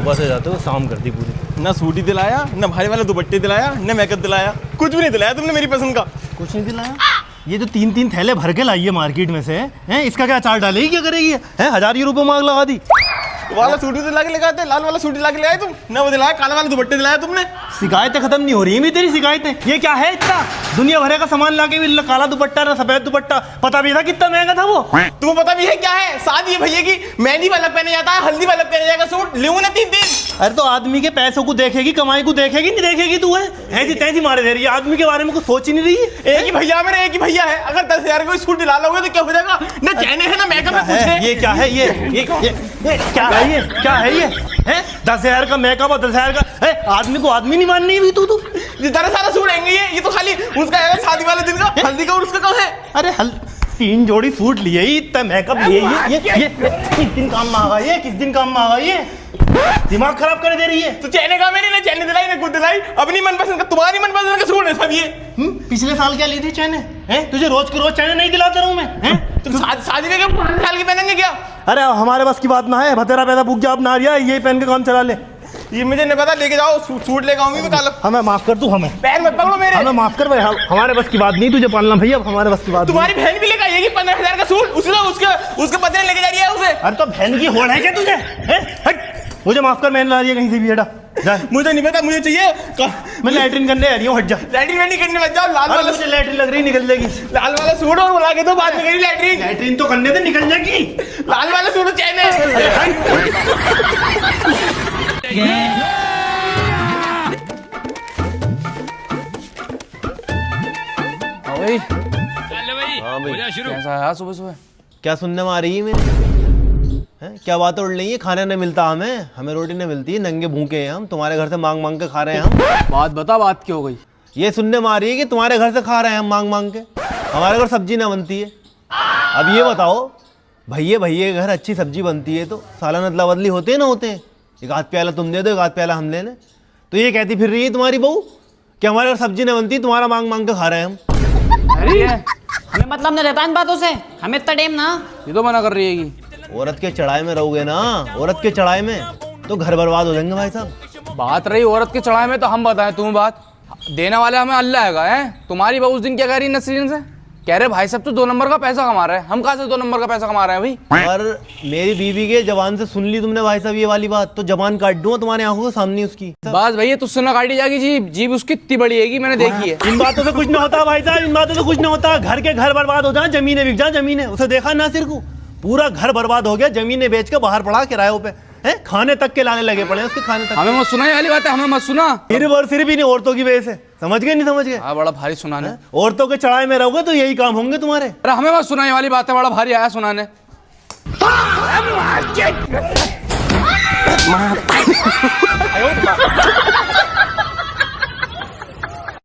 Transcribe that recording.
सुबह से जाते हो शाम कर दी पूरी। ना सूटी दिलाया, ना भारी वाला दुपट्टे दिलाया, ना मेकअप दिलाया, कुछ भी नहीं दिलाया तुमने मेरी पसंद का। कुछ नहीं दिलाया? ये जो 3-3 थैले भर के लाई है मार्केट में से हैं, इसका क्या अचार डालेगी, क्या करेगी? हैं 1000 रुपये मांग लगा दी। वाला सूटी दिला के लगाते, लाल वाला सूटी ला के ले आए तुम, ना वो दिलाया, काला वाला दुपट्टे दिलाया तुमने। शिकायतें खत्म नहीं हो रही है तेरी शिकायतें। ये क्या है इतना दुनिया भरे का सामान लाके भी काला दुपट्टा ना सफेद दुपट्टा, पता भी था कितना महंगा था वो? तुम्हें पता भी है क्या है? शादी है भैया की, मेहंदी वाला पहने जाता है, हल्दी वाला पहने जाएगा सूट, ले ना 3-3। अरे तो आदमी के पैसों को देखेगी, कमाई को देखेगी, नहीं देखेगी तू? है ऐसी तैसी मारे दे रही है, आदमी के बारे में कुछ सोच ही नहीं रही है। एक ही भैया मेरे, एक ही भैया है, अगर 10,000 का सूट दिला लोगे तो क्या हो जाएगा? ना चैने है ना मेकअप है, कुछ है। ये क्या है? ये क्या है? ये क्या है? ये है 10,000 का मेकअप और 10,000 का है? आदमी को आदमी नहीं माननी है तू? इतना सारा सूट आएंगे ये तो खाली उसका है शादी वाले दिन का, हल्दी का और उसका कब है? अरे 3 जोड़ी सूट लिए ही, इतना मेकअप लिए, ये किस दिन काम में आगा? ये किस दिन काम में आगा? ये दिमाग खराब कर दे रही है। तो चैने का मैंने ना चैने दिलाई ना कुछ दिलाई, अपनी मनपसंद का, तुम्हारी मनपसंद का सूट है सब ये। पिछले साल क्या ली थी चैने? हैं तुझे रोज के रोज चैने नहीं दिलाता रहूं मैं? हैं तुम शादी में क्या 5 साल की पहनेंगे क्या? अरे हमारे बस की बात ना है, भतेरा पैदा भूख जा अपना रिया, ये पहन के काम चला ले। ये मुझे नहीं पता, लेके जाओ सूट लेके आऊंगी मैं कल। हमें माफ कर, तू हमें पैर मत पकड़ो मेरे, हमें माफ कर भाई, हमारे बस की बात नहीं तुझे पालना भैया, हमारे बस की बात। तुम्हारी बहन भी लेकर आएगी 15,000 का सूट, उसके पति ने लेके जा रही है उसे। अरे तो बहन की होड़ है क्या तुझे? हट, मुझे माफ कर, मैंने ला रही है कहीं से भी, हटा जा। मुझे नहीं पता, मुझे चाहिए। मैं लैट्रिन करने आ रही हूँ, हट जा। लैट्रिन नहीं करने लग जाओ, लाल वाला मुझे लैट्रिन लग रही, निकल जाएगी। लाल वाला सूट और बुला के दो, बाद में करी लैट्रिन। लैट्रिन तो करने दे, निकल जाएगी। लाल वाला सूट चैन भाई। हाँ भाई, कैसा है सुबह सुबह? क्या सुनने में आ रही है मेरे? हैं क्या बात उड़ रही है? खाने नहीं मिलता हमें रोटी नहीं मिलती, नंगे भूखे हैं हम, तुम्हारे घर से मांग मांग के खा रहे हैं हम। बात बता, बात क्या हो गई? ये सुनने में आ रही है कि तुम्हारे घर से खा रहे हैं हम मांग मांग के, हमारे घर सब्जी ना बनती है। अब ये बताओ, भैया के घर अच्छी सब्जी बनती है तो सालाना अदला बदली होते हैं ना होते हैं, एक आध प्याला तुम दे दो, एक आध प्याला हम ले लें। तो ये कहती फिर रही है तुम्हारी बहू कि हमारे घर सब्जी नहीं बनती, तुम्हारा मांग मांग के खा रहे हैं हम। अरे हमें मतलब नहीं रहता इन बातों से, हमें इतना टेम ना। ये तो मना कर रही है कि औरत के चढ़ाई में रहोगे ना, औरत के चढ़ाई में तो घर बर्बाद हो जाएंगे भाई साहब। बात रही औरत के चढ़ाई में तो हम बताएं, तुम बात देने वाले हमें अल्लाह है। तुम्हारी बहू उस दिन क्या कह रही है नसरीन से? कह रहे भाई साहब तो 2 नंबर का पैसा कमा रहे हैं। हम कहाँ से 2 नंबर का पैसा कमा रहे हैं भाई? और मेरी बीवी के जबान से सुन ली तुमने भाई साहब ये वाली बात, तो जबान काट दूंगा तुम्हारी आंखों के सामने उसकी। बस भैया तुझसे ना काटी जाएगी जीभ, जीभ उसकी इतनी बड़ी है मैंने देखी है। इन बातों से कुछ ना होता भाई साहब, इन बातों से कुछ ना होता। घर के घर बर्बाद हो जाए, जमीनें बिक जाए, जमीनें, उसे देखा नासिर को, पूरा घर बर्बाद हो गया, जमीनें बेच के बाहर पड़ा किरायों पे, हैं खाने तक के लाने लगे पड़े उसके, खाने तक। हमें मत सुना ये वाली बात है, हमें मत सुना। फिर भी नहीं, औरतों की वजह से, समझ गए नहीं समझ गए? हाँ बड़ा भारी सुनाने। औरतों के चढ़ाई में रहोगे तो यही काम होंगे तुम्हारे। अरे हमें मत सुना ये वाली बात है, बड़ा भारी आया सुनाने।